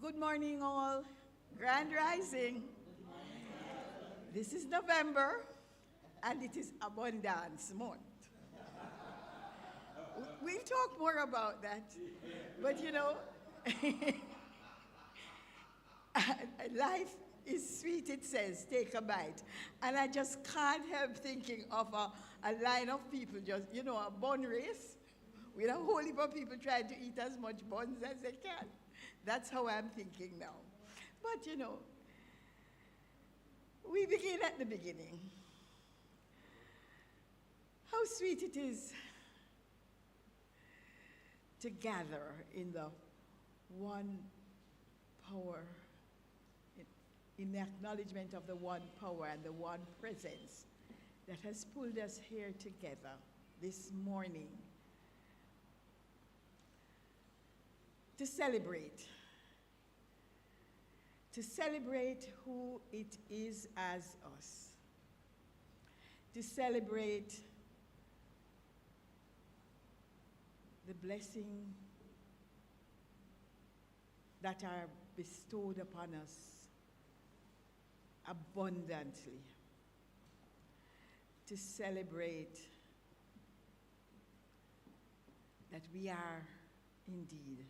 Good morning, all. Grand Rising. This is November, and it is Abundance Month. We'll talk more about that. But you know, life is sweet, it says, take a bite. And I just can't help thinking of a line of people, just, a bun race with a whole heap of people trying to eat as much buns as they can. That's how I'm thinking now. But we begin at the beginning. How sweet it is to gather in the one power, in the acknowledgement of the one power and the one presence that has pulled us here together this morning to celebrate who it is as us, to celebrate the blessing that are bestowed upon us abundantly, to celebrate that we are indeed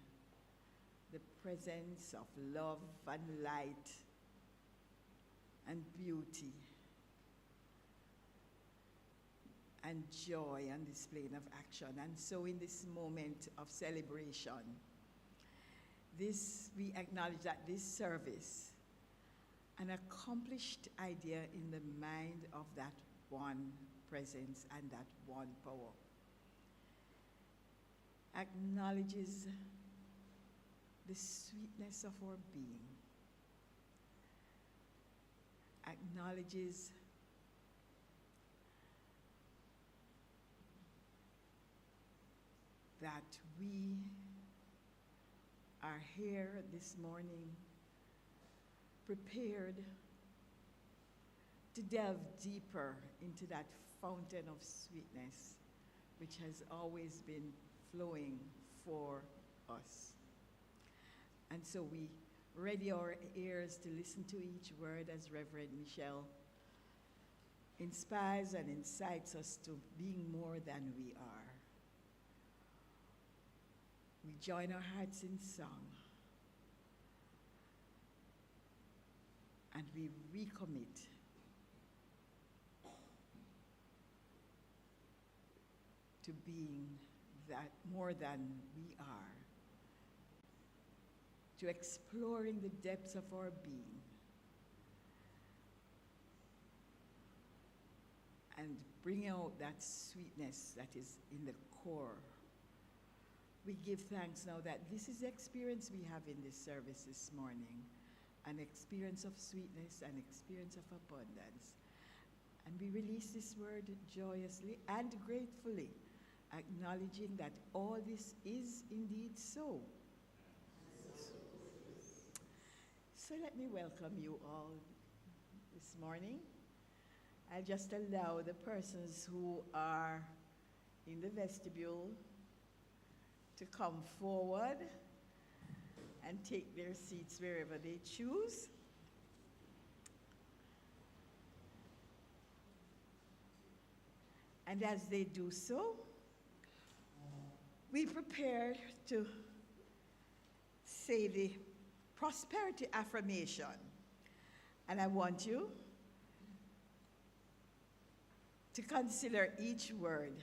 the presence of love and light and beauty and joy on display of action. And so in this moment of celebration, we acknowledge that this service, an accomplished idea in the mind of that one presence and that one power, acknowledges the sweetness of our being, acknowledges that we are here this morning prepared to delve deeper into that fountain of sweetness which has always been flowing for us. And so we ready our ears to listen to each word as Reverend Michele inspires and incites us to being more than we are. We join our hearts in song, and we recommit to being that more than we are, to exploring the depths of our being and bringing out that sweetness that is in the core. We give thanks now that this is the experience we have in this service this morning, an experience of sweetness, an experience of abundance. And we release this word joyously and gratefully, acknowledging that all this is indeed so. So let me welcome you all this morning. I'll just allow the persons who are in the vestibule to come forward and take their seats wherever they choose. And as they do so, we prepare to say the prosperity affirmation. And I want you to consider each word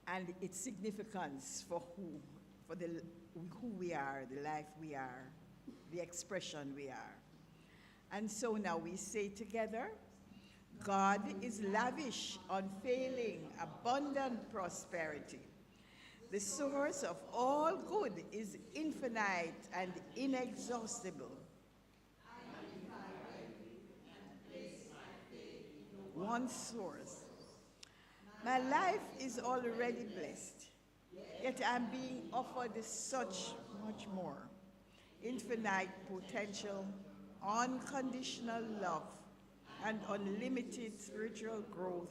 and its significance for who we are, the life we are, the expression we are. And so now we say together, God is lavish, unfailing, abundant prosperity. The source of all good is infinite and inexhaustible. One source. My life is already blessed, yet I'm being offered such much more. Infinite potential, unconditional love, and unlimited spiritual growth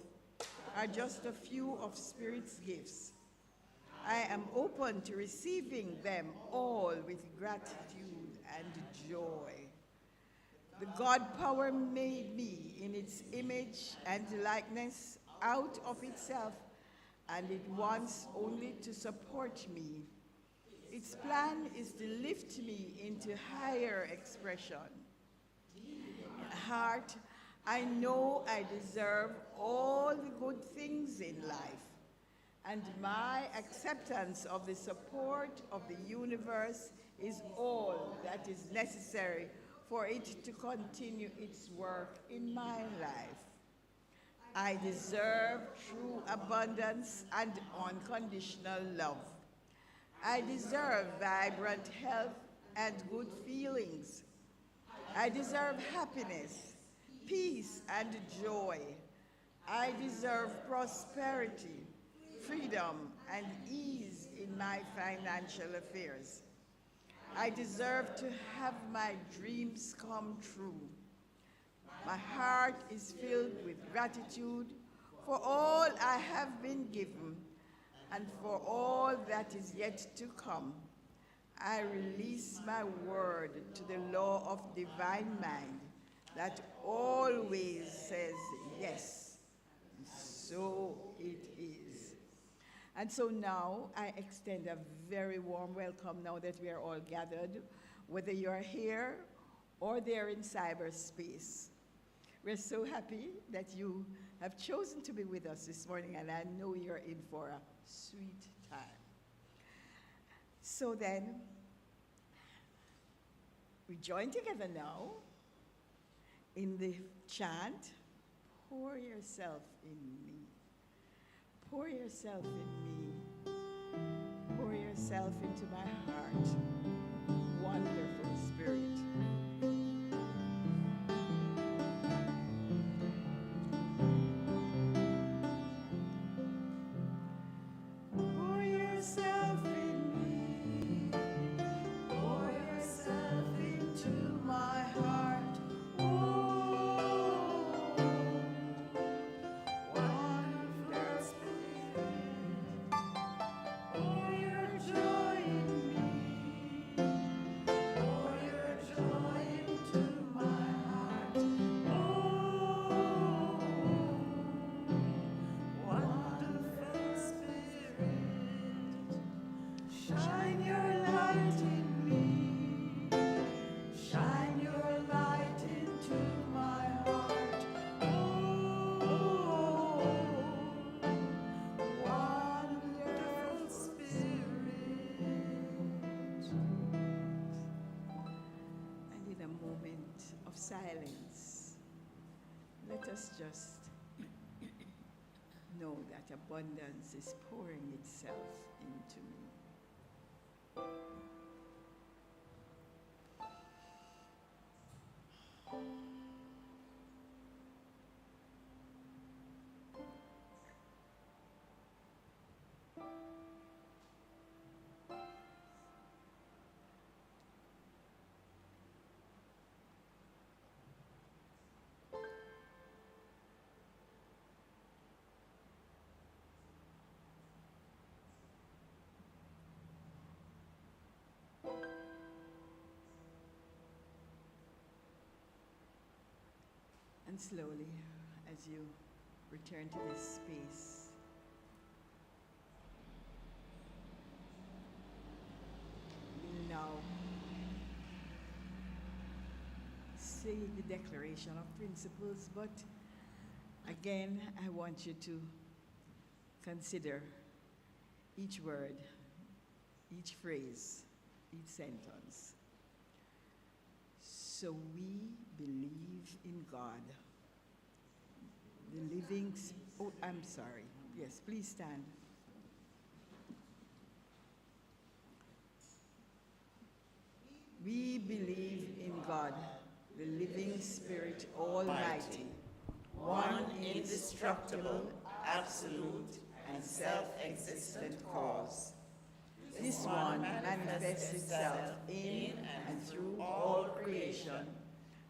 are just a few of Spirit's gifts. I am open to receiving them all with gratitude and joy. The God power made me in its image and likeness out of itself, and it wants only to support me. Its plan is to lift me into higher expression. In heart, I know I deserve all the good things in life, and my acceptance of the support of the universe is all that is necessary for it to continue its work in my life. I deserve true abundance and unconditional love. I deserve vibrant health and good feelings. I deserve happiness, peace, and joy. I deserve prosperity, freedom, and ease in my financial affairs. I deserve to have my dreams come true. My heart is filled with gratitude for all I have been given and for all that is yet to come. I release my word to the law of divine mind that always says yes. So it is. And so now I extend a very warm welcome now that we are all gathered, whether you are here or there in cyberspace. We're so happy that you have chosen to be with us this morning, and I know you're in for a sweet time. So then, we join together now in the chant, pour yourself in me. Pour yourself in me. Pour yourself into my heart. Wonderful Spirit. Silence. Let us just know that abundance is pouring itself into me. And slowly, as you return to this space, we'll now say the declaration of principles, but again, I want you to consider each word, each phrase, each sentence. So we believe in God, the living, yes, please stand. We believe in God, the living Spirit Almighty, one indestructible, absolute, and self-existent cause. This one manifests itself in and through all creation,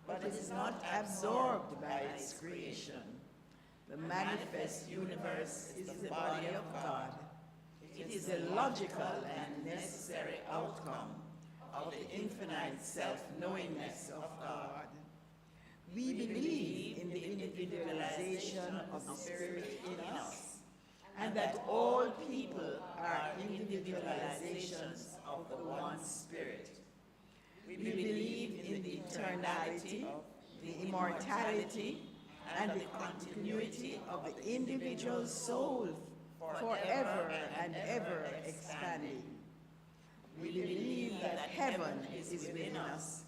but is not absorbed by its creation. The manifest universe is the body of God. It is the logical and necessary outcome of the infinite self-knowingness of God. We believe in the individualization of the Spirit in us, and that all people are individualizations of the one Spirit. We believe in the eternality, the immortality, and the continuity of the individual soul forever and ever expanding. We believe that heaven is within us,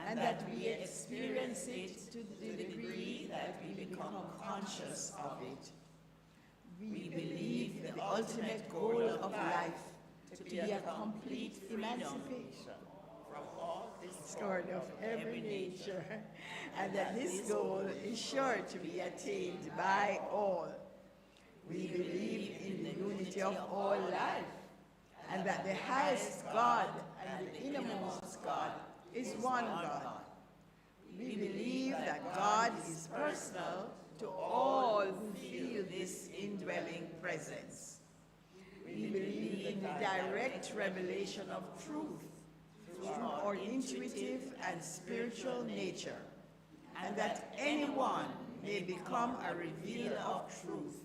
and that we experience it to the degree that we become conscious of it. We believe the ultimate goal of life to be a complete emancipation from all discord of every nature, and that this goal is sure to be attained by all. We believe in the unity of all life, and that the highest God and the innermost God is one God. We believe that God is personal to all who feel this indwelling presence. We believe in the direct revelation of truth through our intuitive and spiritual nature, and that anyone may become a revealer of truth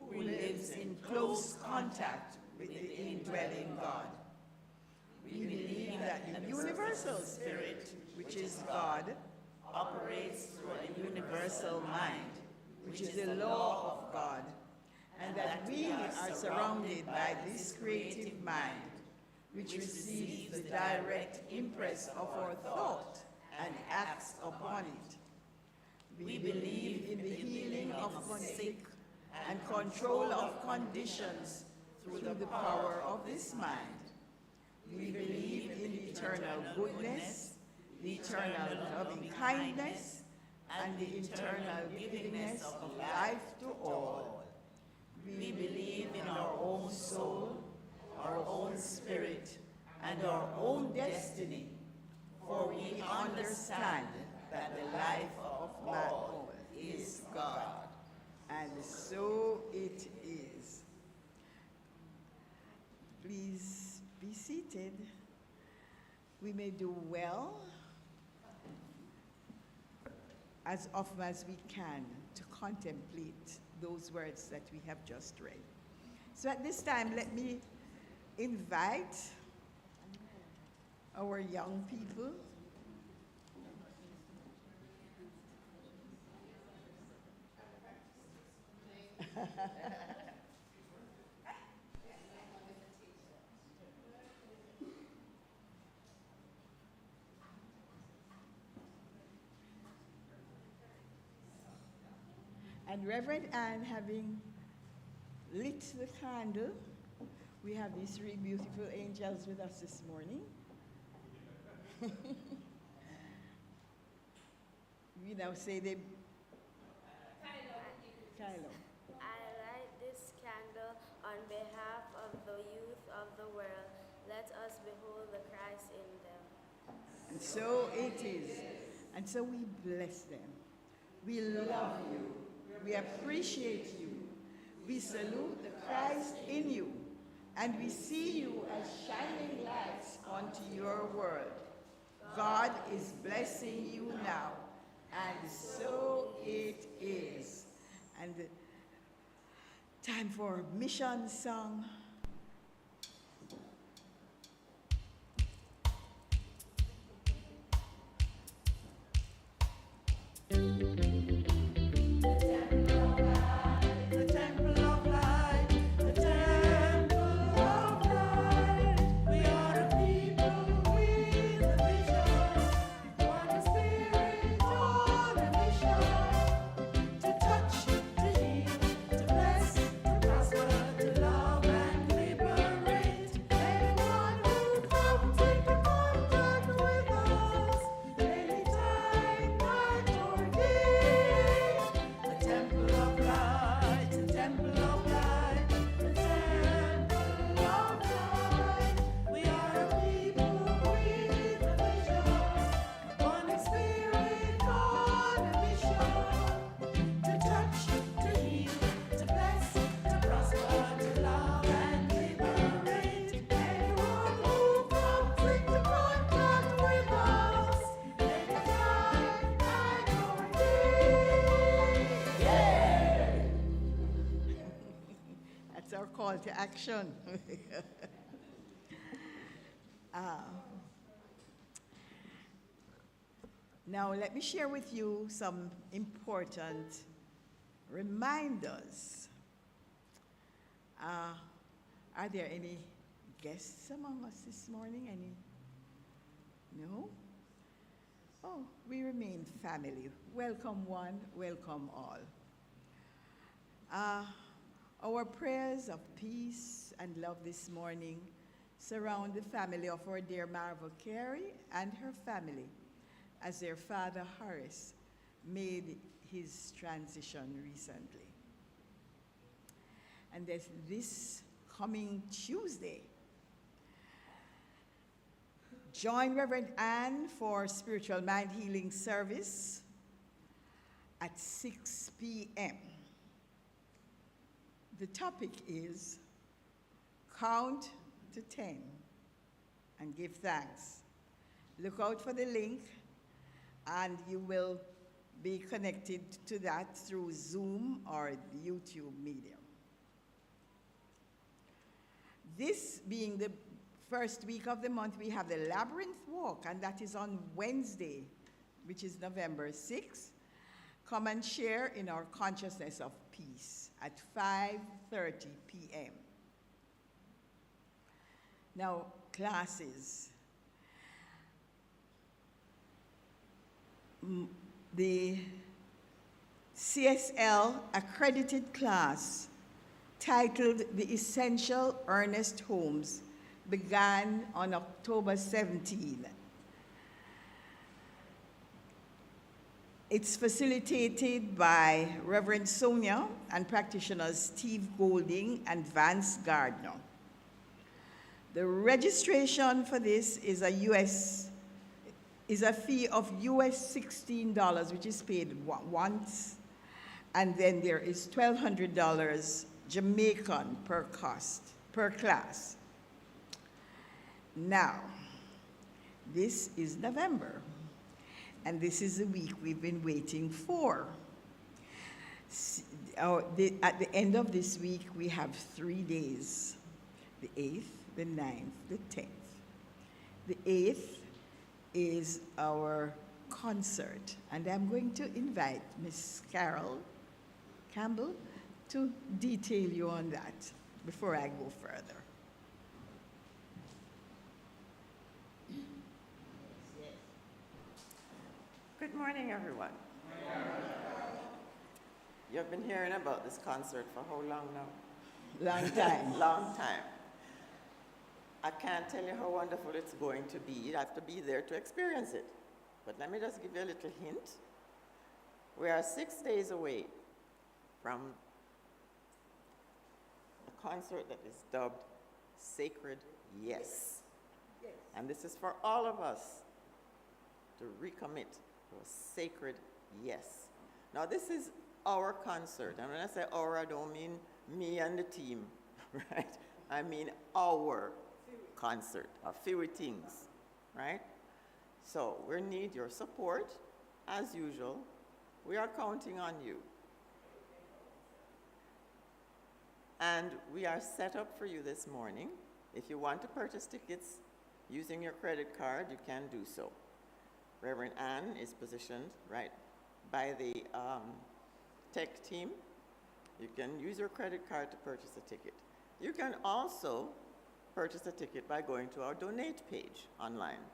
who lives in close contact with the indwelling God. We believe that the universal spirit, which is God, operates through a universal mind, which is the law of God, and that we are surrounded by this creative mind, which receives the direct impress of our thought and acts upon it. We believe in the healing of the sick and control of conditions through the power of this mind. We believe in the eternal goodness, the eternal loving kindness, and the eternal givingness of life to all. We believe in our own soul, our own spirit, and our own destiny, for we understand that the life of all is God. And so it is. Please be seated. We may do well, as often as we can, to contemplate those words that we have just read. So at this time, let me invite our young people and Reverend Anne having lit the candle. We have these three beautiful angels with us this morning. We now say they... Kylo. I light this candle on behalf of the youth of the world. Let us behold the Christ in them. And so it is. And so we bless them. We love you. We appreciate you. We salute the Christ in you. And we see you as shining lights onto your world. God is blessing you now. And so it is. And time for mission song. call to action. Uh, Now, let me share with you some important reminders. Are there any guests among us this morning? Any? No? Oh, we remain family. Welcome one, welcome all. Our prayers of peace and love this morning surround the family of our dear Marva Carey and her family as their father Horace made his transition recently. And there's this coming Tuesday, join Reverend Ann for spiritual mind healing service at 6 p.m. The topic is count to 10 and give thanks. Look out for the link, and you will be connected to that through Zoom or the YouTube medium. This being the first week of the month, we have the Labyrinth Walk, and that is on Wednesday, which is November 6th. Come and share in our consciousness of peace at 5:30 p.m. Now, classes. The CSL accredited class titled The Essential Ernest Holmes began on October 17. It's facilitated by Reverend Sonia and practitioners Steve Golding and Vance Gardner. The registration for this is a fee of US $16, which is paid once, and then there is $1,200 Jamaican per class. Now, this is November, and this is the week we've been waiting for. At the end of this week, we have 3 days, the 8th, the 9th, the 10th. The 8th is our concert, and I'm going to invite Miss Carol Campbell to detail you on that before I go further. Good morning, everyone. You've been hearing about this concert for how long now? Long time. Long time. I can't tell you how wonderful it's going to be. You have to be there to experience it. But let me just give you a little hint. We are 6 days away from a concert that is dubbed Sacred Yes. Yes. And this is for all of us to recommit to a sacred yes. Now, this is our concert. And when I say our, I don't mean me and the team, right? I mean our concert, a few things, right? So we need your support, as usual. We are counting on you. And we are set up for you this morning. If you want to purchase tickets using your credit card, you can do so. Reverend Ann is positioned right by the tech team. You can use your credit card to purchase a ticket. You can also purchase a ticket by going to our donate page online.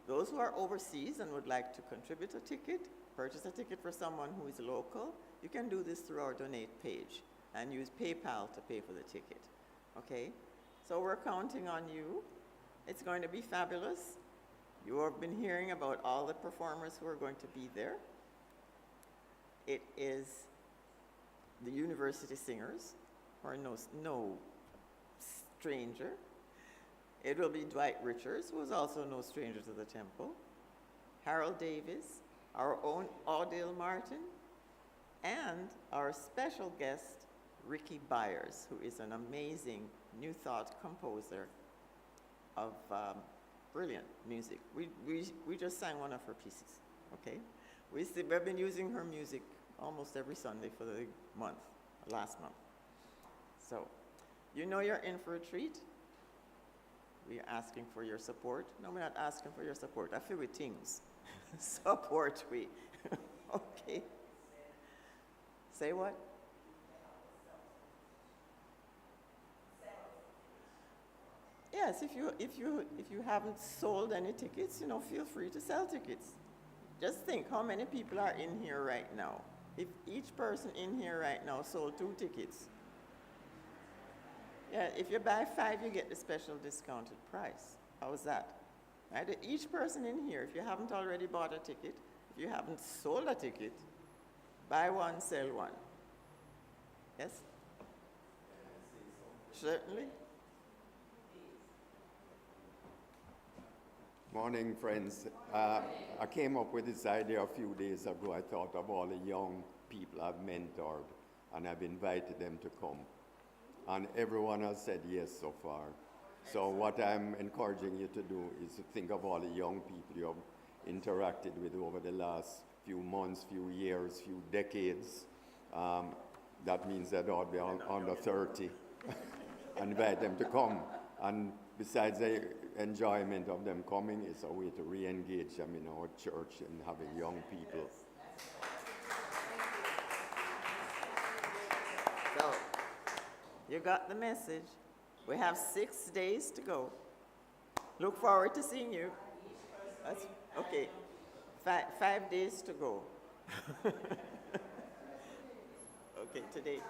Those who are overseas and would like to contribute a ticket, purchase a ticket for someone who is local, you can do this through our donate page and use PayPal to pay for the ticket, okay? So we're counting on you. It's going to be fabulous. You have been hearing about all the performers who are going to be there. It is the university singers, who are no stranger. It will be Dwight Richards, who is also no stranger to the temple, Harold Davis, our own Audale Martin, and our special guest, Ricky Byers, who is an amazing New Thought composer of brilliant music. We just sang one of her pieces, okay? We've been using her music almost every Sunday for the month, last month. So You know you're in for a treat. We are asking for your support. No, we're not asking for your support. I feel with things. Support we. Okay. Say what? Yes, if you haven't sold any tickets, feel free to sell tickets. Just think how many people are in here right now. If each person in here right now sold 2 tickets, yeah, if you buy 5, you get the special discounted price. How's that? Right? Each person in here, if you haven't already bought a ticket, if you haven't sold a ticket, buy 1, sell 1. Yes? Certainly. Morning, friends. I came up with this idea a few days ago. I thought of all the young people I've mentored, and I've invited them to come. And everyone has said yes so far. So what I'm encouraging you to do is to think of all the young people you have interacted with over the last few months, few years, few decades. That means they'd all be under 30. Invite them to come. And besides the enjoyment of them coming, it's a way to re-engage them in our church and having young people. So, you got the message. We have 6 days to go. Look forward to seeing you. That's, okay, 5 days to go. Okay, today.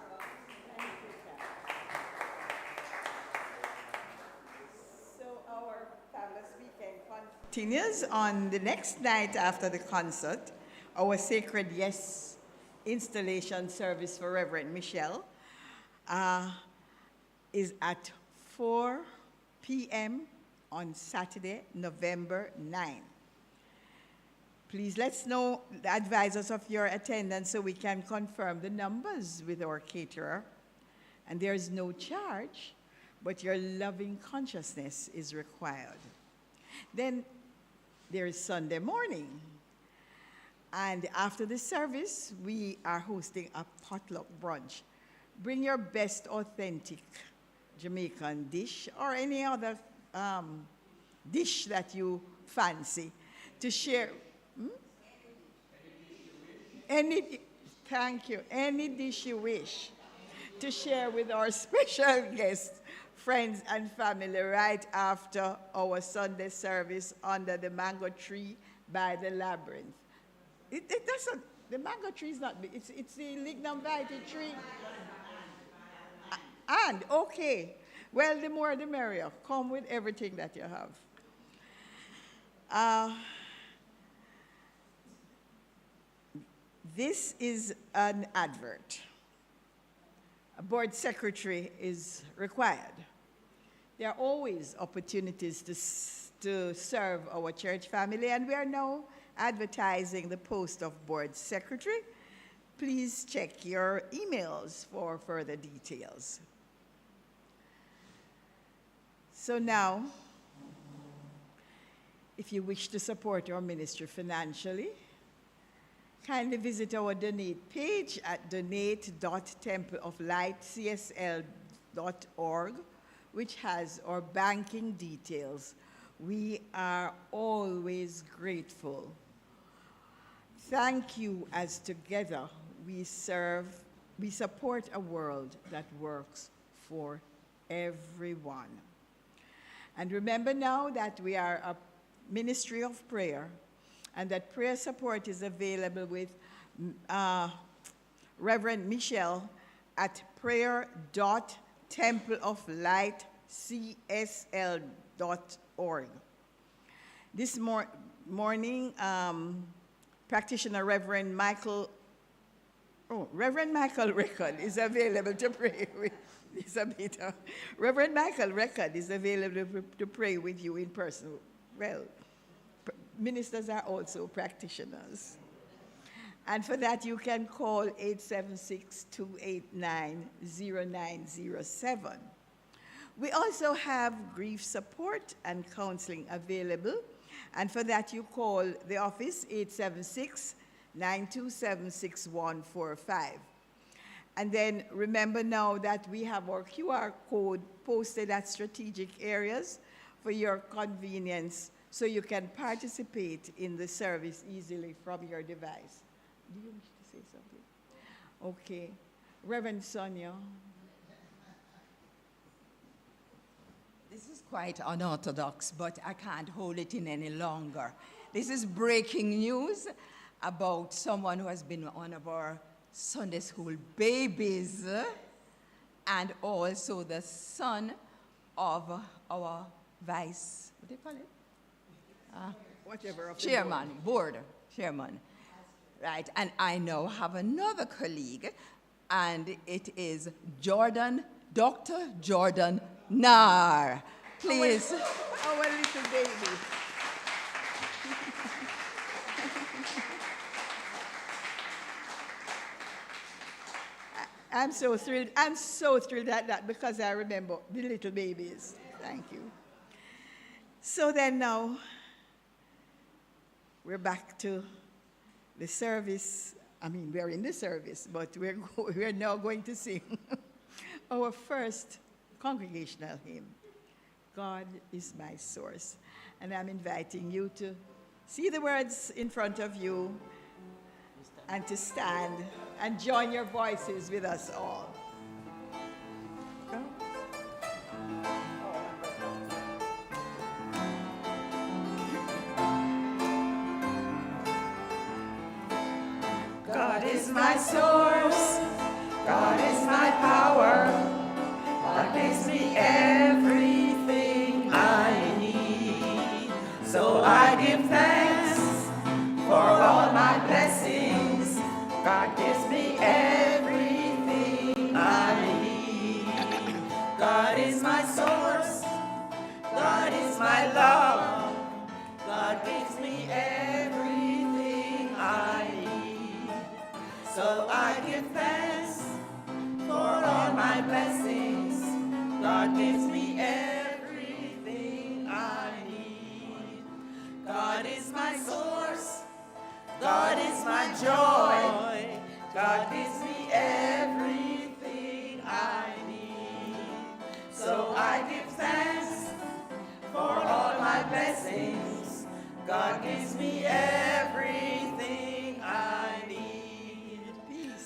So our fabulous weekend continues on the next night after the concert. Our Sacred Yes installation service for Reverend Michele is at 4 p.m. on Saturday, November 9. Please let's know, advise us of your attendance so we can confirm the numbers with our caterer. And there is no charge, but your loving consciousness is required. Then there is Sunday morning. And after the service, we are hosting a potluck brunch. Bring your best authentic Jamaican dish or any other dish that you fancy to share. Thank you. Any dish you wish to share with our special guests, friends, and family right after our Sunday service under the mango tree by the labyrinth. It doesn't, the mango tree is not big, it's the lignum vitae tree. And, okay, well, the more the merrier. Come with everything that you have. This is an advert. A board secretary is required. There are always opportunities to serve our church family, and we are now advertising the post of board secretary. Please check your emails for further details. So now, if you wish to support our ministry financially, kindly visit our donate page at donate.templeoflightcsl.org, which has our banking details. We are always grateful. Thank you, as together we support a world that works for everyone. And remember now that we are a ministry of prayer, and that prayer support is available with Reverend Michele at prayer.templeoflightcsl.org. This morning, practitioner Reverend Michael Record is available to pray with. Reverend Michael Record is available to pray with you in person. Well, ministers are also practitioners. And for that, you can call 876-289-0907. We also have grief support and counseling available. And for that, you call the office 876-927-6145. And then remember now that we have our QR code posted at strategic areas for your convenience so you can participate in the service easily from your device. Do you wish to say something? Okay. Reverend Sonia. This is quite unorthodox, but I can't hold it in any longer. This is breaking news about someone who has been one of our Sunday school babies and also the son of our vice, what do you call it? Whatever. Of the Chairman, board chairman. Right, and I now have another colleague, and it is Dr. Jordan Nar. Please. Our little baby. I'm so thrilled. I'm so thrilled at that because I remember the little babies. Thank you. So then now, we're back to the service. I mean, we're in the service, but we're now going to sing our first congregational hymn, God is my source. And I'm inviting you to see the words in front of you and to stand and join your voices with us all. God is my source, God is my power, God gives me everything I need. So I give thanks for all my blessings, God gives me everything I need. God is my source, God is my love, God gives me everything I need. So I give thanks for all my blessings. God gives me everything I need. God is my source. God is my joy. God gives me everything I need. So I give thanks for all my blessings. God gives me everything I need.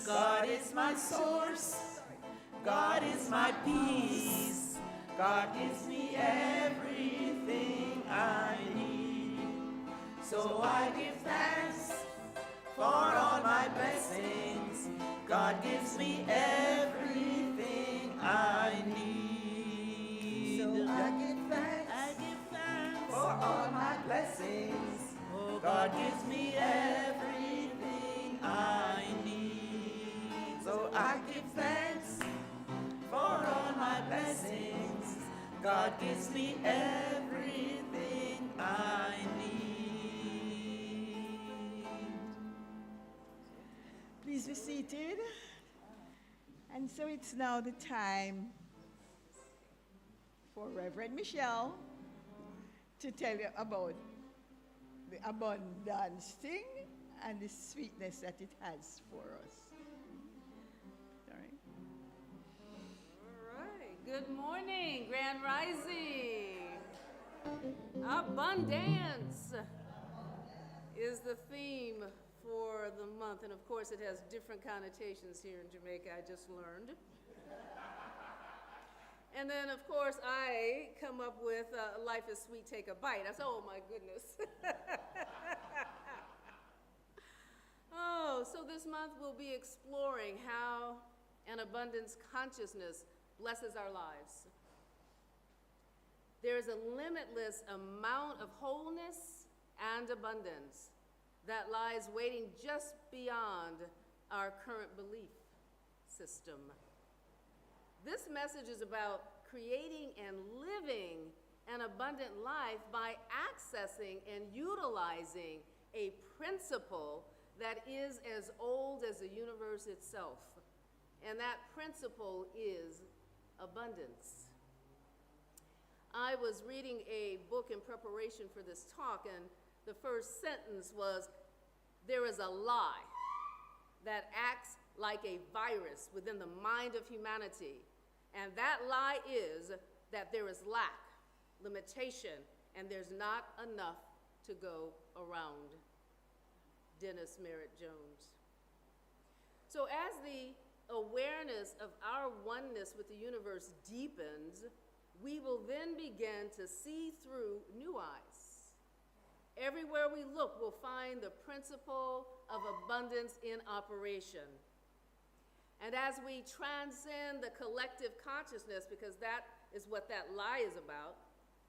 God is my source. God is my peace. God gives me everything I need. So I give thanks for all my blessings. God gives me everything I need. So I give thanks for all my blessings. God gives me everything I need. So I give thanks for all my blessings. God gives me everything I need. Please be seated. And so it's now the time for Reverend Michele to tell you about the A-Bun-Dance thing and the sweetness that it has for us. Sorry. All right. Good morning, Grand Rising. A-Bun-Dance is the theme for the month, and of course it has different connotations here in Jamaica, I just learned. And then, of course, I come up with Life is Sweet, Take a Bite. I said, oh my goodness. Oh, so this month we'll be exploring how an abundance consciousness blesses our lives. There is a limitless amount of wholeness and abundance that lies waiting just beyond our current belief system. This message is about creating and living an abundant life by accessing and utilizing a principle that is as old as the universe itself. And that principle is abundance. I was reading a book in preparation for this talk, and the first sentence was, there is a lie that acts like a virus within the mind of humanity. And that lie is that there is lack, limitation, and there's not enough to go around. Dennis Merritt Jones. So as the awareness of our oneness with the universe deepens, we will then begin to see through new eyes. Everywhere we look, we'll find the principle of abundance in operation. And as we transcend the collective consciousness, because that is what that lie is about,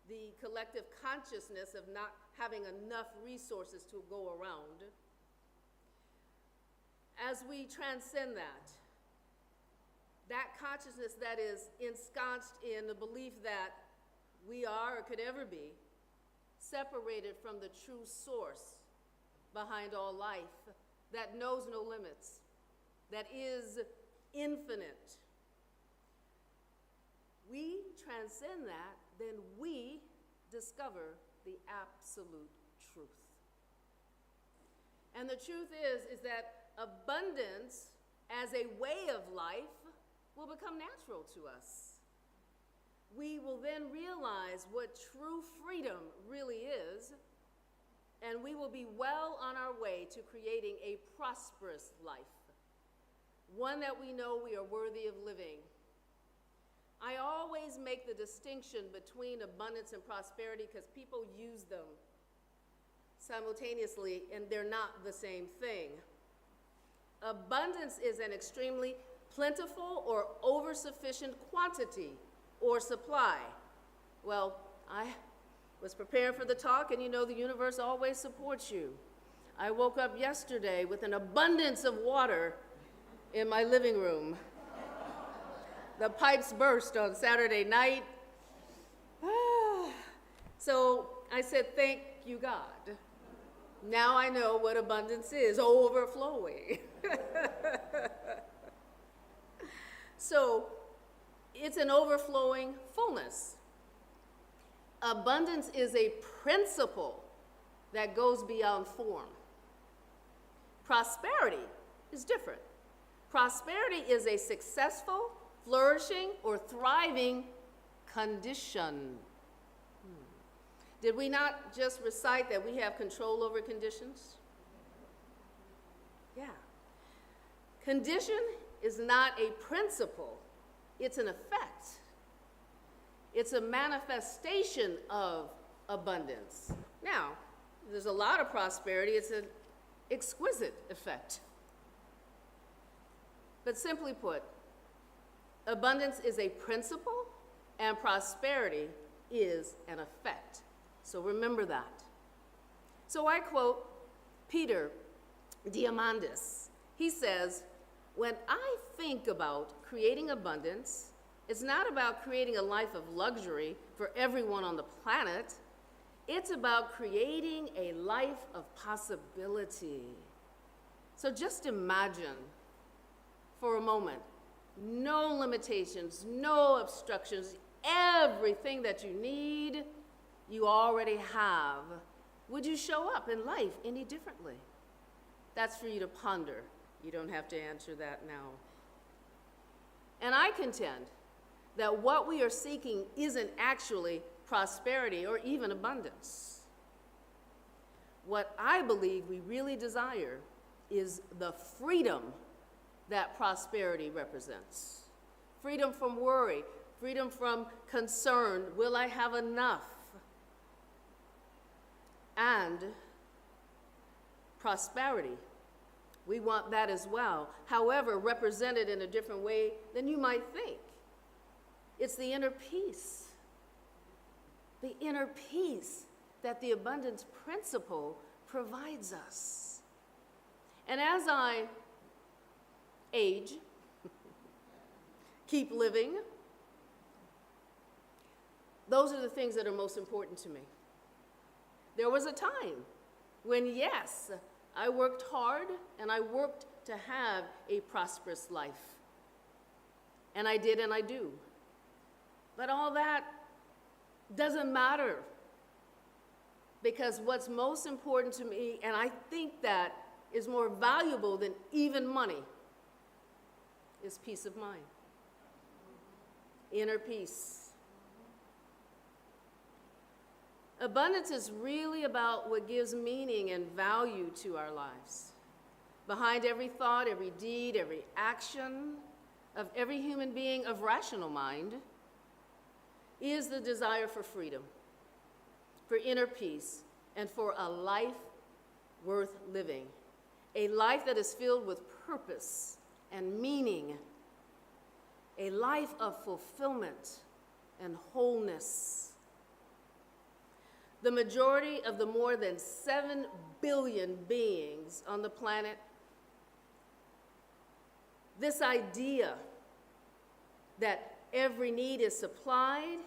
the collective consciousness of not having enough resources to go around, as we transcend that consciousness that is ensconced in the belief that we are or could ever be separated from the true source behind all life, that knows no limits, that is infinite. We transcend that, then we discover the absolute truth. And the truth is that abundance as a way of life will become natural to us. We will then realize what true freedom really is, and we will be well on our way to creating a prosperous life, one that we know we are worthy of living. I always make the distinction between abundance and prosperity because people use them simultaneously, and they're not the same thing. Abundance is an extremely plentiful or oversufficient quantity or supply. Well, I was preparing for the talk, and you know the universe always supports you. I woke up yesterday with an abundance of water in my living room. The pipes burst on Saturday night. So I said, thank you, God. Now I know what abundance is, overflowing. So it's an overflowing fullness. Abundance is a principle that goes beyond form. Prosperity is different. Prosperity is a successful, flourishing, or thriving condition. Did we not just recite that we have control over conditions? Yeah. Condition is not a principle, it's an effect. It's a manifestation of abundance. Now, there's a lot of prosperity, it's an exquisite effect. But simply put, abundance is a principle and prosperity is an effect. So remember that. So I quote Peter Diamandis. He says, when I think about creating abundance, it's not about creating a life of luxury for everyone on the planet. It's about creating a life of possibility. So just imagine for a moment, no limitations, no obstructions, everything that you need, you already have. Would you show up in life any differently? That's for you to ponder. You don't have to answer that now. And I contend that what we are seeking isn't actually prosperity or even abundance. What I believe we really desire is the freedom that prosperity represents. Freedom from worry, freedom from concern, will I have enough? And prosperity. We want that as well, however, represented in a different way than you might think. It's the inner peace that the abundance principle provides us. And as I age, keep living, those are the things that are most important to me. There was a time when, yes, I worked hard and I worked to have a prosperous life. And I did and I do. But all that doesn't matter, because what's most important to me, and I think that is more valuable than even money, is peace of mind, inner peace. Abundance is really about what gives meaning and value to our lives. Behind every thought, every deed, every action of every human being of rational mind is the desire for freedom, for inner peace, and for a life worth living. A life that is filled with purpose and meaning. A life of fulfillment and wholeness. The majority of the more than 7 billion beings on the planet, this idea that every need is supplied,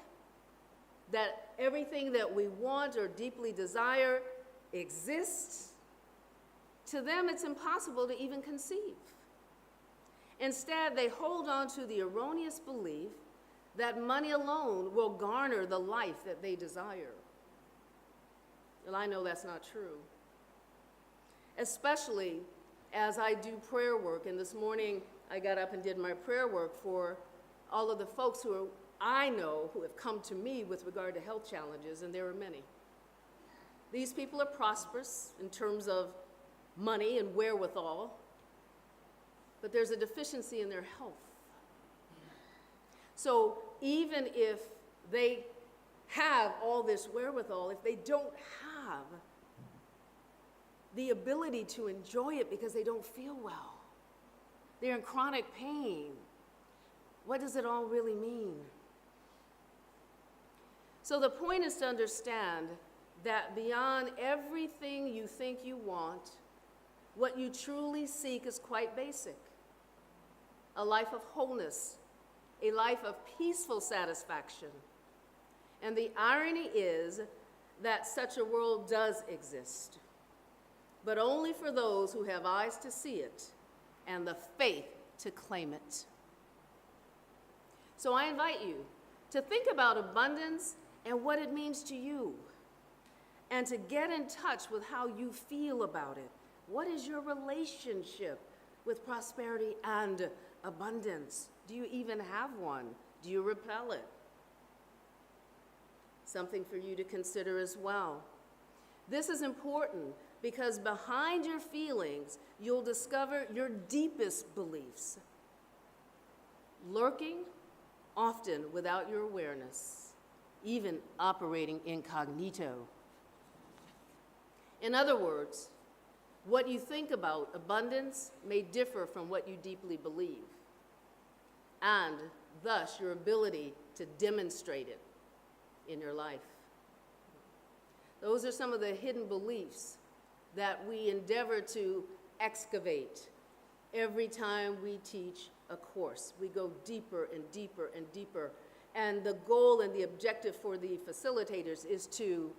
that everything that we want or deeply desire exists, to them it's impossible to even conceive. Instead, they hold on to the erroneous belief that money alone will garner the life that they desire. Well, I know that's not true. Especially as I do prayer work, and this morning I got up and did my prayer work for all of the folks I know who have come to me with regard to health challenges, and there are many. These people are prosperous in terms of money and wherewithal, but there's a deficiency in their health. So even if they have all this wherewithal, if they don't have the ability to enjoy it because they don't feel well, they're in chronic pain, what does it all really mean? So the point is to understand that beyond everything you think you want, what you truly seek is quite basic. A life of wholeness, a life of peaceful satisfaction. And the irony is that such a world does exist, but only for those who have eyes to see it and the faith to claim it. So I invite you to think about abundance and what it means to you, and to get in touch with how you feel about it. What is your relationship with prosperity and abundance? Do you even have one? Do you repel it? Something for you to consider as well. This is important because behind your feelings, you'll discover your deepest beliefs, lurking often without your awareness, even operating incognito. In other words, what you think about abundance may differ from what you deeply believe, and thus your ability to demonstrate it in your life. Those are some of the hidden beliefs that we endeavor to excavate every time we teach a course. We go deeper and deeper and deeper. And the goal and the objective for the facilitators is to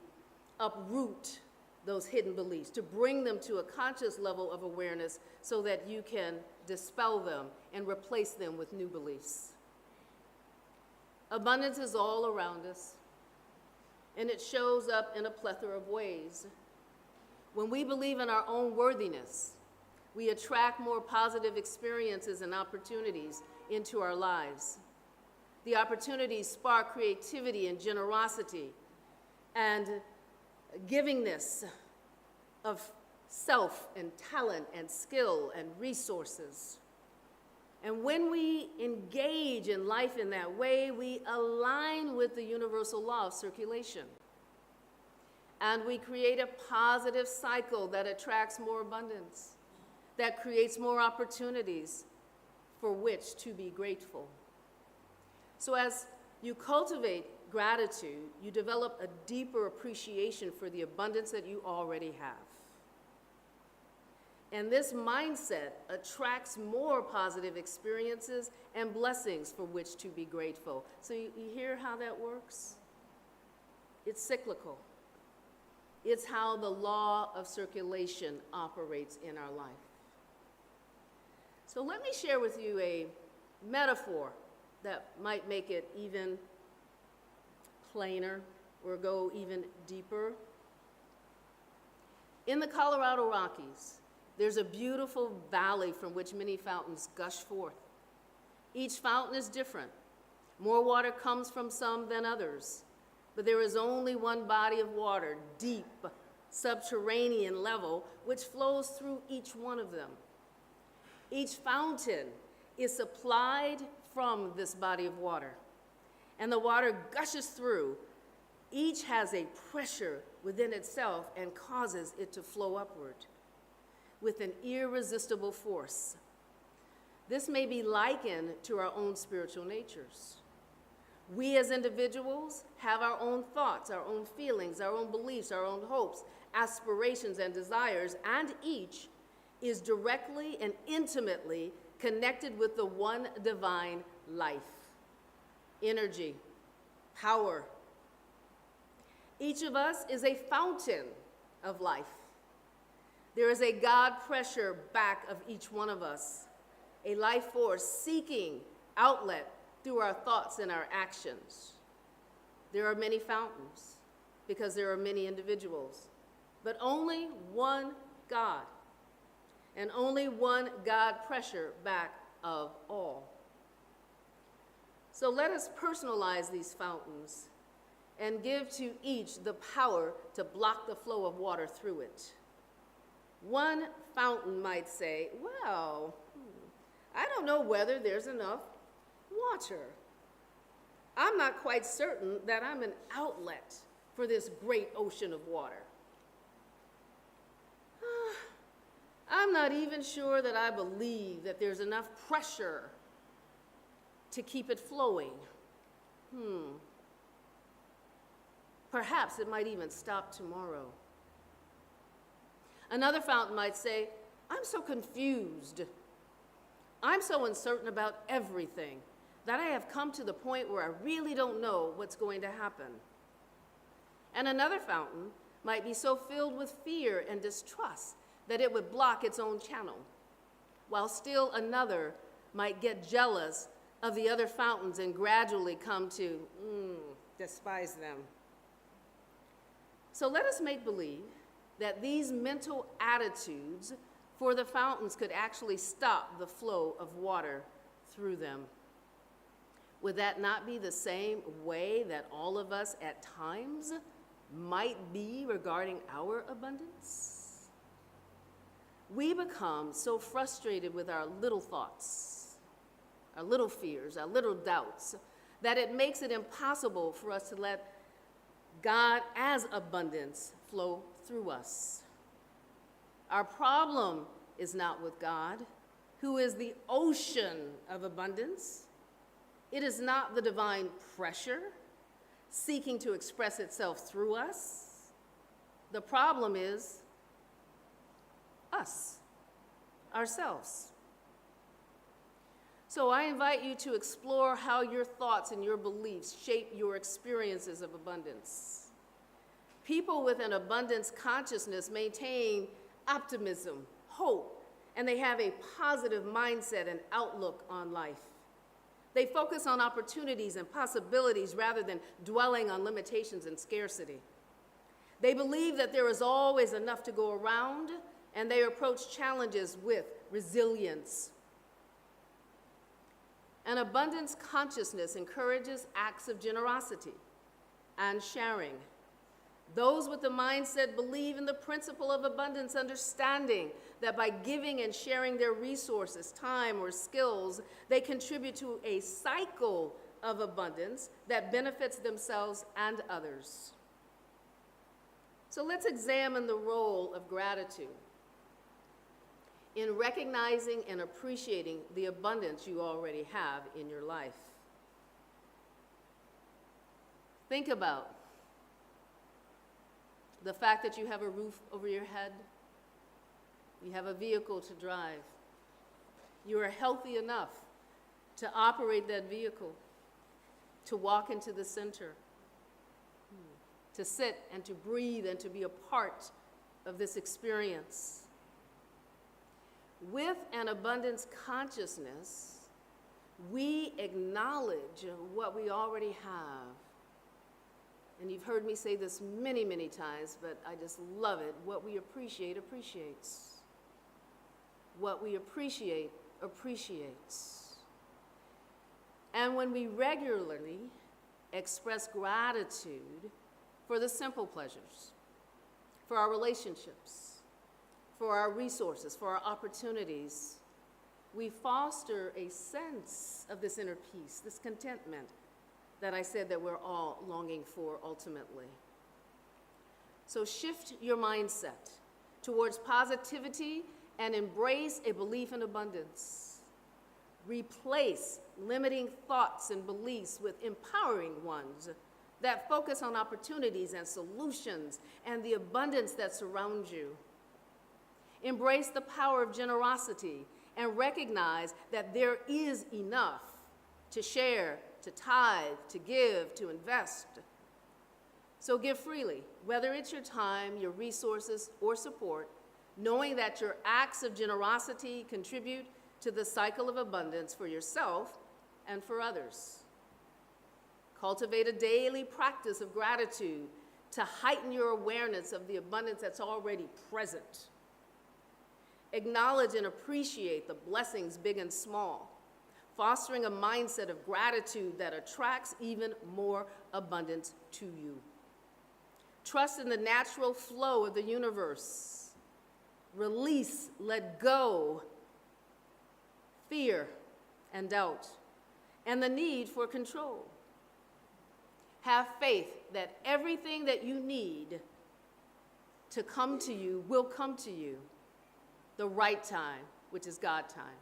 uproot those hidden beliefs, to bring them to a conscious level of awareness so that you can dispel them and replace them with new beliefs. Abundance is all around us, and it shows up in a plethora of ways. When we believe in our own worthiness, we attract more positive experiences and opportunities into our lives. The opportunities spark creativity and generosity and givingness of self and talent and skill and resources. And when we engage in life in that way, we align with the universal law of circulation. And we create a positive cycle that attracts more abundance, that creates more opportunities for which to be grateful. So as you cultivate gratitude, you develop a deeper appreciation for the abundance that you already have. And this mindset attracts more positive experiences and blessings for which to be grateful. So you hear how that works? It's cyclical. It's how the law of circulation operates in our life. So let me share with you a metaphor that might make it even plainer or go even deeper. In the Colorado Rockies, there's a beautiful valley from which many fountains gush forth. Each fountain is different. More water comes from some than others, but there is only one body of water, deep, subterranean level, which flows through each one of them. Each fountain is supplied from this body of water, and the water gushes through. Each has a pressure within itself and causes it to flow upward with an irresistible force. This may be likened to our own spiritual natures. We as individuals have our own thoughts, our own feelings, our own beliefs, our own hopes, aspirations, and desires, and each is directly and intimately connected with the one divine life, energy, power. Each of us is a fountain of life. There is a God pressure back of each one of us, a life force seeking outlet through our thoughts and our actions. There are many fountains because there are many individuals, but only one God, and only one God pressure back of all. So let us personalize these fountains and give to each the power to block the flow of water through it. One fountain might say, well, I don't know whether there's enough water. I'm not quite certain that I'm an outlet for this great ocean of water. I'm not even sure that I believe that there's enough pressure to keep it flowing. Perhaps it might even stop tomorrow. Another fountain might say, I'm so confused. I'm so uncertain about everything that I have come to the point where I really don't know what's going to happen. And another fountain might be so filled with fear and distrust that it would block its own channel, while still another might get jealous of the other fountains and gradually come to despise them. So let us make believe that these mental attitudes for the fountains could actually stop the flow of water through them. Would that not be the same way that all of us at times might be regarding our abundance? We become so frustrated with our little thoughts, our little fears, our little doubts, that it makes it impossible for us to let God as abundance flow through us. Our problem is not with God, who is the ocean of abundance. It is not the divine pressure seeking to express itself through us. The problem is us, ourselves. So I invite you to explore how your thoughts and your beliefs shape your experiences of abundance. People with an abundance consciousness maintain optimism, hope, and they have a positive mindset and outlook on life. They focus on opportunities and possibilities rather than dwelling on limitations and scarcity. They believe that there is always enough to go around, and they approach challenges with resilience. An abundance consciousness encourages acts of generosity and sharing. Those with the mindset believe in the principle of abundance, understanding that by giving and sharing their resources, time, or skills, they contribute to a cycle of abundance that benefits themselves and others. So let's examine the role of gratitude in recognizing and appreciating the abundance you already have in your life. Think about the fact that you have a roof over your head, you have a vehicle to drive, you are healthy enough to operate that vehicle, to walk into the center, to sit and to breathe and to be a part of this experience. With an abundance consciousness, we acknowledge what we already have. And you've heard me say this many, many times, but I just love it. What we appreciate appreciates. What we appreciate appreciates. And when we regularly express gratitude for the simple pleasures, for our relationships, for our resources, for our opportunities, we foster a sense of this inner peace, this contentment that I said that we're all longing for ultimately. So shift your mindset towards positivity and embrace a belief in abundance. Replace limiting thoughts and beliefs with empowering ones that focus on opportunities and solutions and the abundance that surrounds you. Embrace the power of generosity and recognize that there is enough to share, to tithe, to give, to invest. So give freely, whether it's your time, your resources, or support, knowing that your acts of generosity contribute to the cycle of abundance for yourself and for others. Cultivate a daily practice of gratitude to heighten your awareness of the abundance that's already present. Acknowledge and appreciate the blessings, big and small, fostering a mindset of gratitude that attracts even more abundance to you. Trust in the natural flow of the universe. Release, let go, fear and doubt, and the need for control. Have faith that everything that you need to come to you will come to you the right time, which is God time.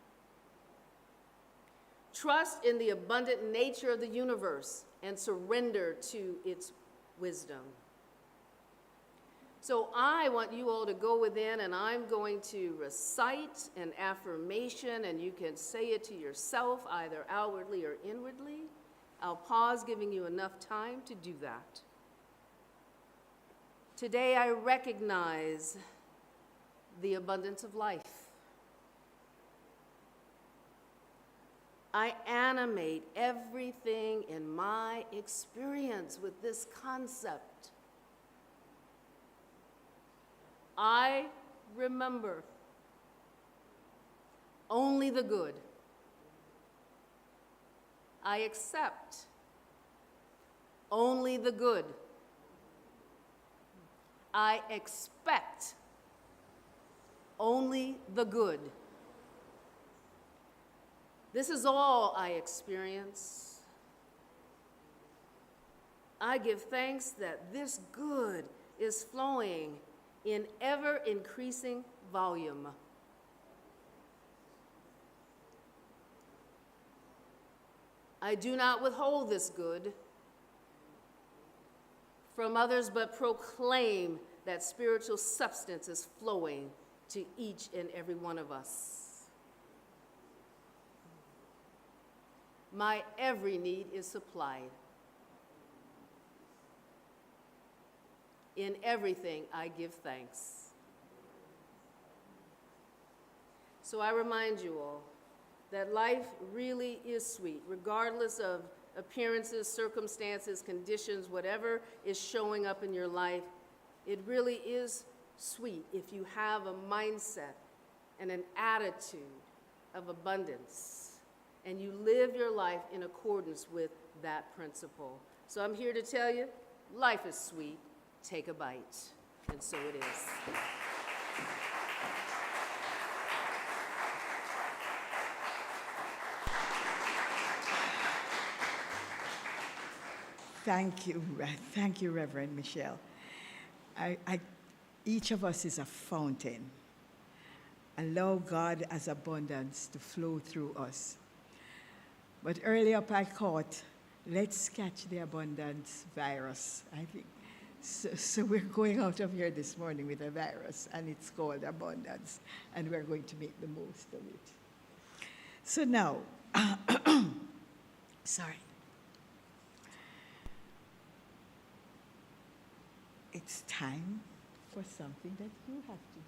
Trust in the abundant nature of the universe and surrender to its wisdom. So I want you all to go within, and I'm going to recite an affirmation, and you can say it to yourself, either outwardly or inwardly. I'll pause, giving you enough time to do that. Today I recognize the abundance of life. I animate everything in my experience with this concept. I remember only the good. I accept only the good. I expect only the good. This is all I experience. I give thanks that this good is flowing in ever-increasing volume. I do not withhold this good from others, but proclaim that spiritual substance is flowing to each and every one of us. My every need is supplied. In everything, I give thanks. So I remind you all that life really is sweet, regardless of appearances, circumstances, conditions, whatever is showing up in your life. It really is sweet if you have a mindset and an attitude of abundance, and you live your life in accordance with that principle. So I'm here to tell you, life is sweet. Take a bite. And so it is. Thank you, Reverend Michele. Each of us is a fountain. Allow God as abundance to flow through us. But early up I caught, let's catch the abundance virus, I think. So we're going out of here this morning with a virus, and it's called abundance, and we're going to make the most of it. So now, sorry. It's time for something that you have to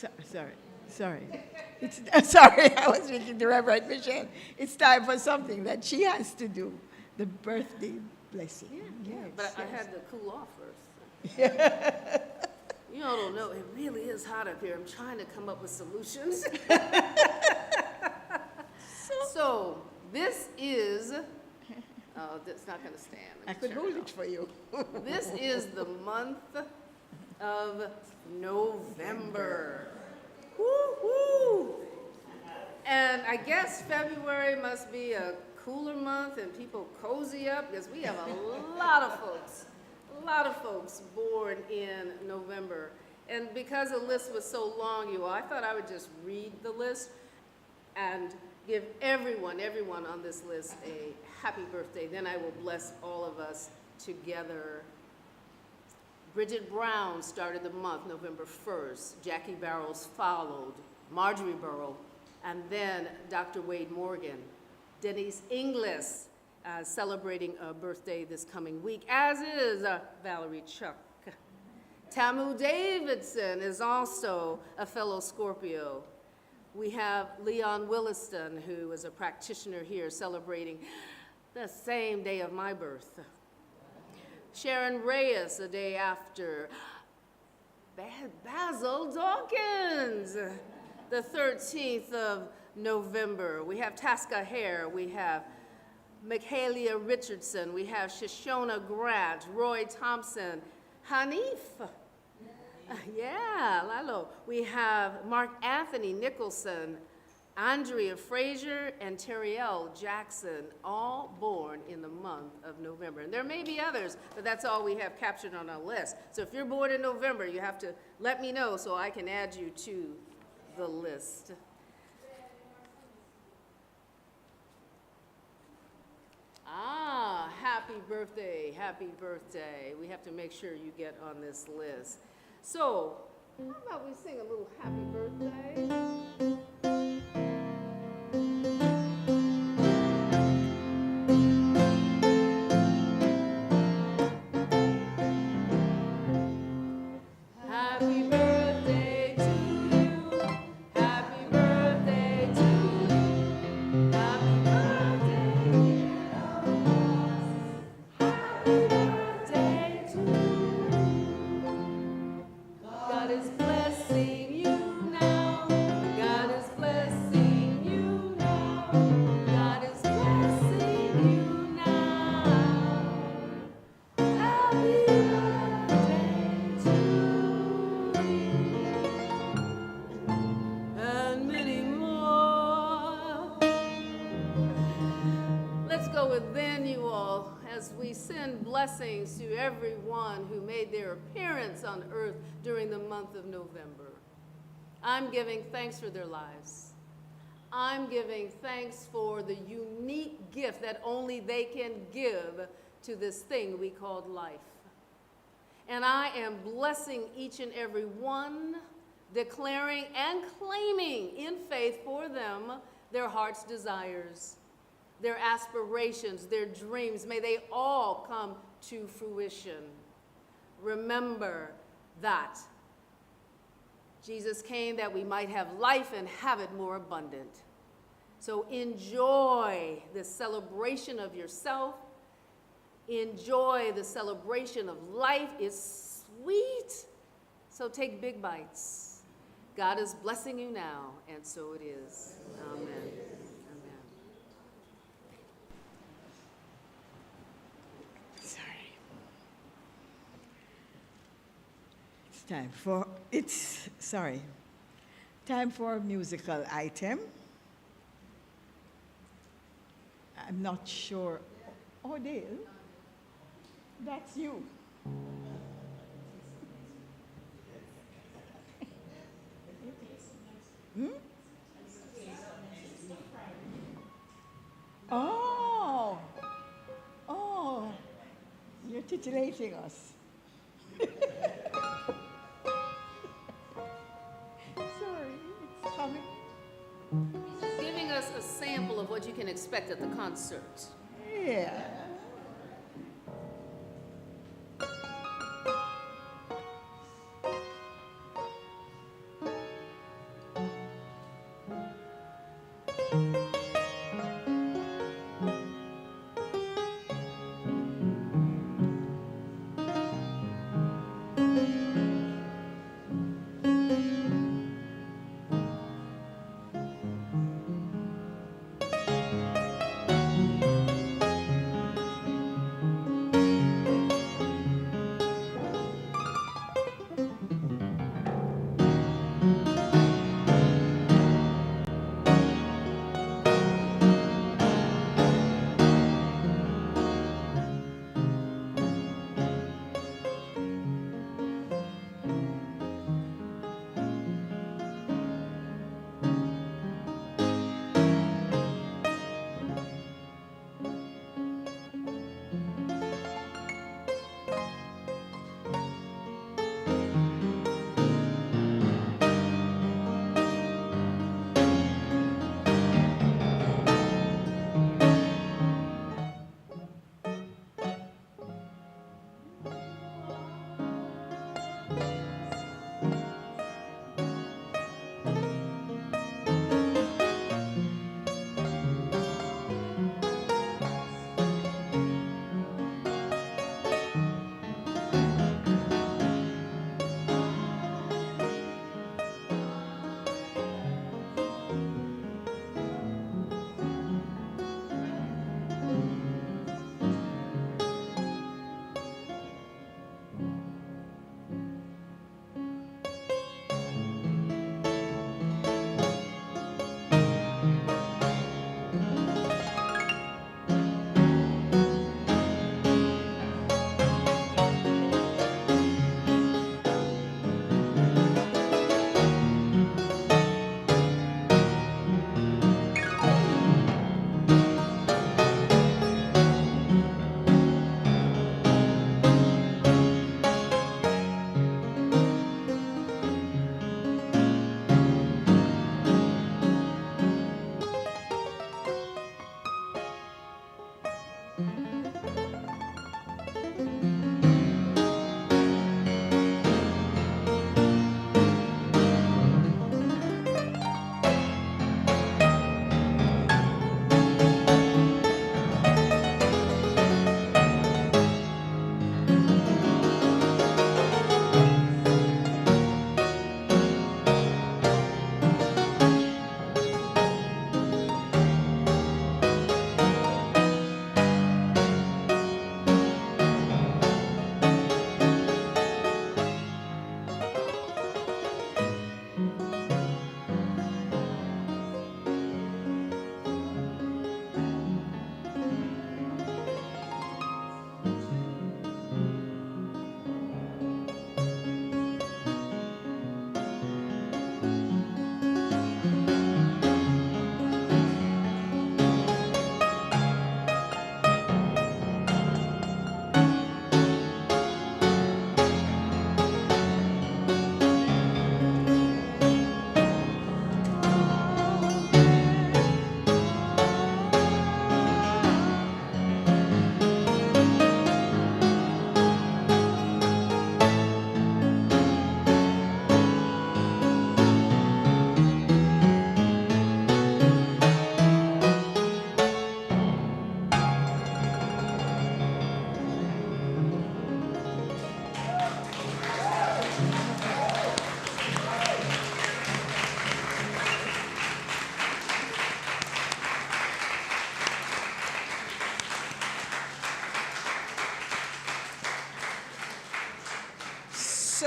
do. Sorry. Sorry, I was reading the Reverend Michele. It's time for something that she has to do, the birthday blessing. Yeah, Yes, but I yes. had to cool off first. You all don't know, it really is hot up here. I'm trying to come up with solutions. So this is, oh, that's not going to stand. Let I me could turn hold it it for you. off. This is the month of November. Woo-hoo! And I guess February must be a cooler month and people cozy up because we have a lot of folks born in November. And because the list was so long, you all, I thought I would just read the list and give everyone on this list a happy birthday. Then I will bless all of us together. Bridget Brown started the month November 1st. Jackie Barrows followed. Marjorie Burrow, and then Dr. Wade Morgan. Denise Inglis celebrating a birthday this coming week, as is Valerie Chuck. Tamu Davidson is also a fellow Scorpio. We have Leon Williston, who is a practitioner here celebrating the same day of my birth. Sharon Reyes, the day after. Basil Dawkins, the 13th of November. We have Tasca Hare, we have Michaelia Richardson, we have Shoshona Grant, Roy Thompson, Hanif, yeah, Lalo. We have Mark Anthony Nicholson, Andrea Frazier, and Terrielle Jackson, all born in the month of November. And there may be others, but that's all we have captured on our list. So if you're born in November, you have to let me know so I can add you to the list. Ah, happy birthday, happy birthday. We have to make sure you get on this list. So, how about we sing a little happy birthday? Happy birthday to you. Happy birthday to you. Happy birthday, dear us. Happy birthday to you. God is blessing you now. God is blessing you now. God is blessing you now. Happy birthday to you. And many more. Let's go with then, you all, as we send blessings to everyone who made their appearance on earth during the month of November. I'm giving thanks for their lives. I'm giving thanks for the unique gift that only they can give to this thing we called life. And I am blessing each and every one, declaring and claiming in faith for them their heart's desires, their aspirations, their dreams. May they all come to fruition. Remember that Jesus came that we might have life and have it more abundant. So enjoy the celebration of yourself. Enjoy the celebration of life. It's sweet. So take big bites. God is blessing you now, and so it is. Amen. Amen. Sorry. Time for a musical item. I'm not sure. Oh, Dale, that's you. Hmm? Oh, oh, you're titillating us. Sorry, it's coming. Giving us a sample of what you can expect at the concert. Yeah.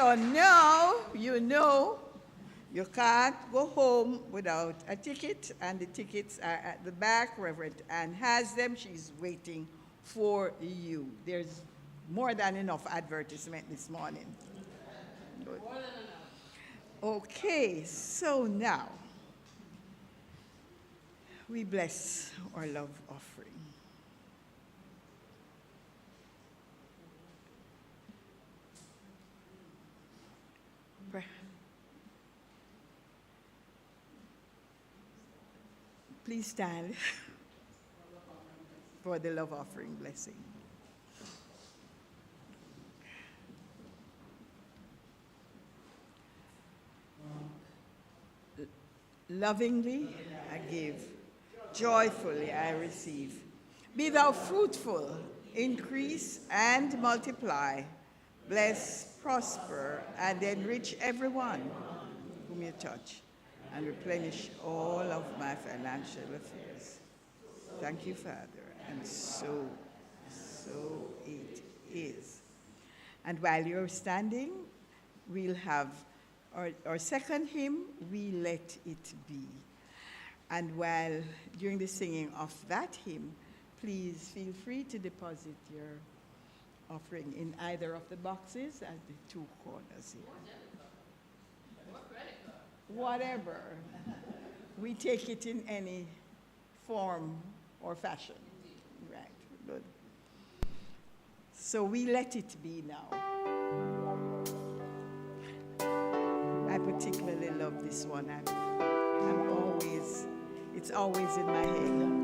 So now you know you can't go home without a ticket, and the tickets are at the back. Reverend Ann has them. She's waiting for you. There's more than enough advertisement this morning. Good. More than enough. Okay, so now we bless our love offering. Please stand for the love offering blessing. Lovingly I give, joyfully I receive. Be thou fruitful, increase and multiply. Bless, prosper, and enrich everyone whom you touch, and replenish all of my financial affairs. Thank you, Father, and so it is. And while you're standing, we'll have our second hymn, We Let It Be. And while during the singing of that hymn, please feel free to deposit your offering in either of the boxes at the two corners here. Whatever. We take it in any form or fashion. Right, good. So we let it be now. I particularly love this one. It's always in my head.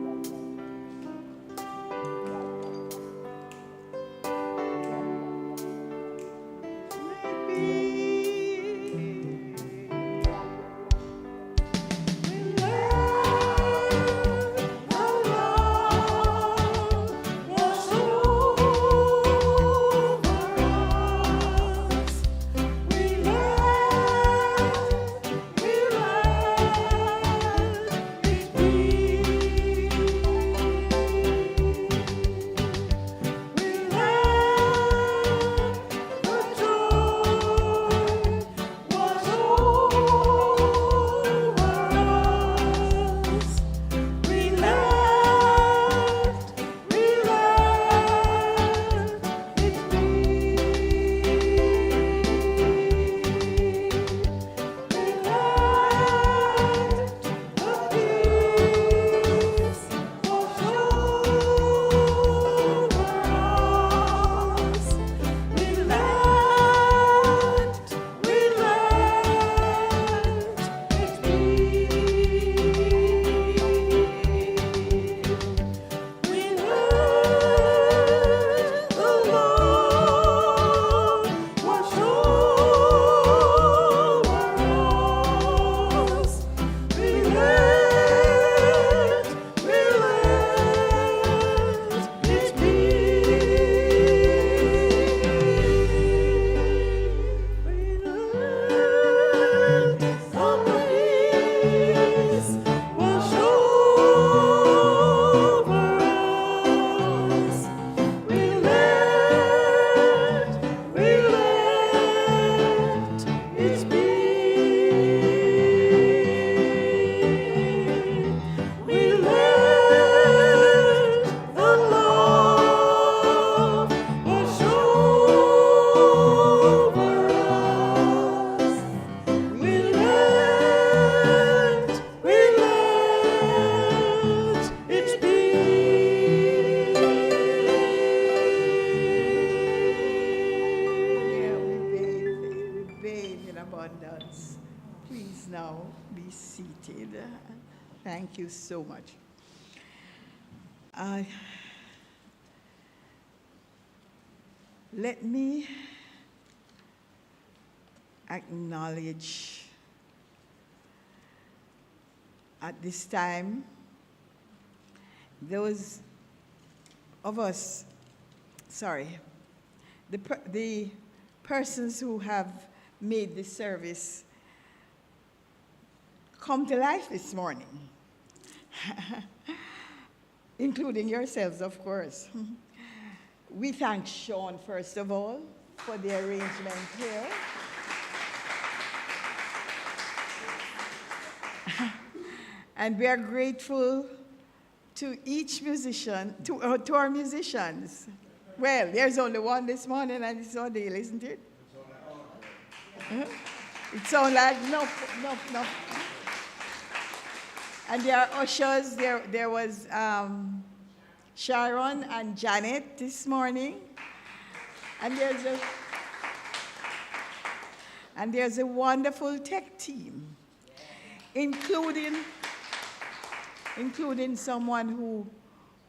A-Bun-Dance. Please now be seated. Thank you so much. Let me acknowledge at this time those of us, the persons who have made this service come to life this morning, including yourselves, of course. We thank Sean, first of all, for the arrangement here. And we are grateful to each musician, to our musicians. Well, there's only one this morning, and it's Odile, isn't it? Huh? It sounds like no. And there are ushers. There was Sharon and Janet this morning. And there's a wonderful tech team, including someone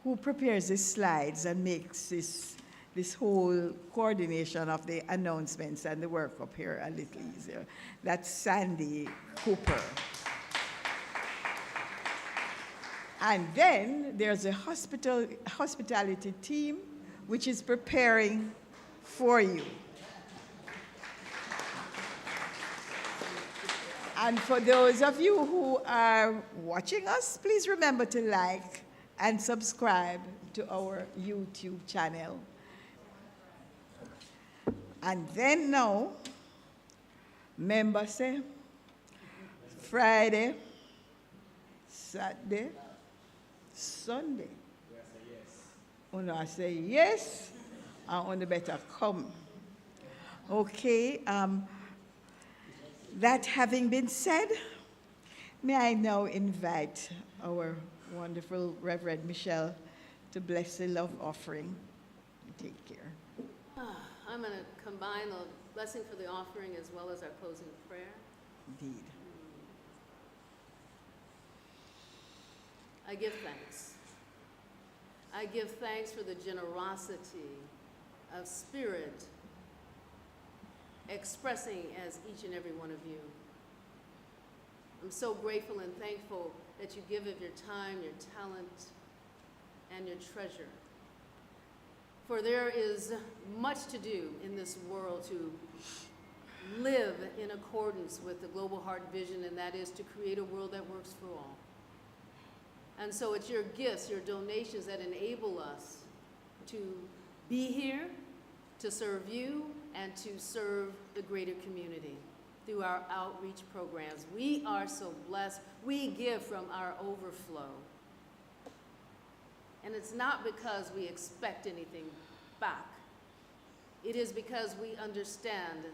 who prepares the slides and makes this whole coordination of the announcements and the work up here a little easier. That's Sandy Cooper. And then there's a hospitality team which is preparing for you. And for those of you who are watching us, please remember to like and subscribe to our YouTube channel. And then now, remember say, Friday, Saturday, Sunday. When I say yes, I only better come. Okay. That having been said, may I now invite our wonderful Reverend Michele to bless the love offering. Take care. I'm going to combine the blessing for the offering as well as our closing prayer. Indeed. I give thanks. I give thanks for the generosity of spirit expressing as each and every one of you. I'm so grateful and thankful that you give of your time, your talent, and your treasure. For there is much to do in this world to live in accordance with the Global Heart Vision, and that is to create a world that works for all. And so it's your gifts, your donations that enable us to be here, to serve you, and to serve the greater community through our outreach programs. We are so blessed. We give from our overflow. And it's not because we expect anything back. It is because we understand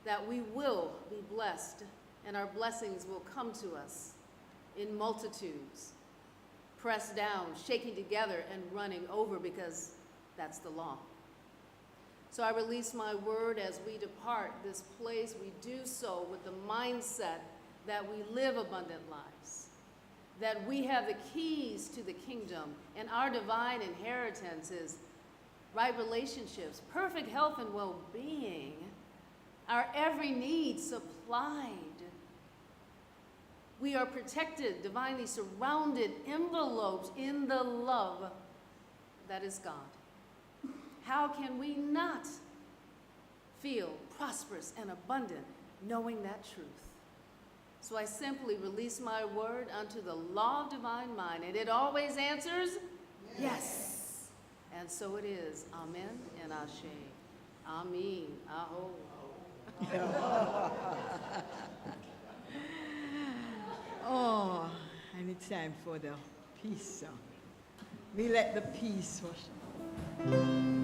that we will be blessed, and our blessings will come to us in multitudes, pressed down, shaking together, and running over, because that's the law. So I release my word as we depart this place. We do so with the mindset that we live abundant lives, that we have the keys to the kingdom, and our divine inheritance is right relationships, perfect health and well-being, our every need supplied. We are protected, divinely surrounded, enveloped in the love that is God. How can we not feel prosperous and abundant knowing that truth? So I simply release my word unto the law of divine mind, and it always answers yes. And so it is. Amen and ashe. Amen. Aho. Oh, and it's time for the peace song. We let the peace worship.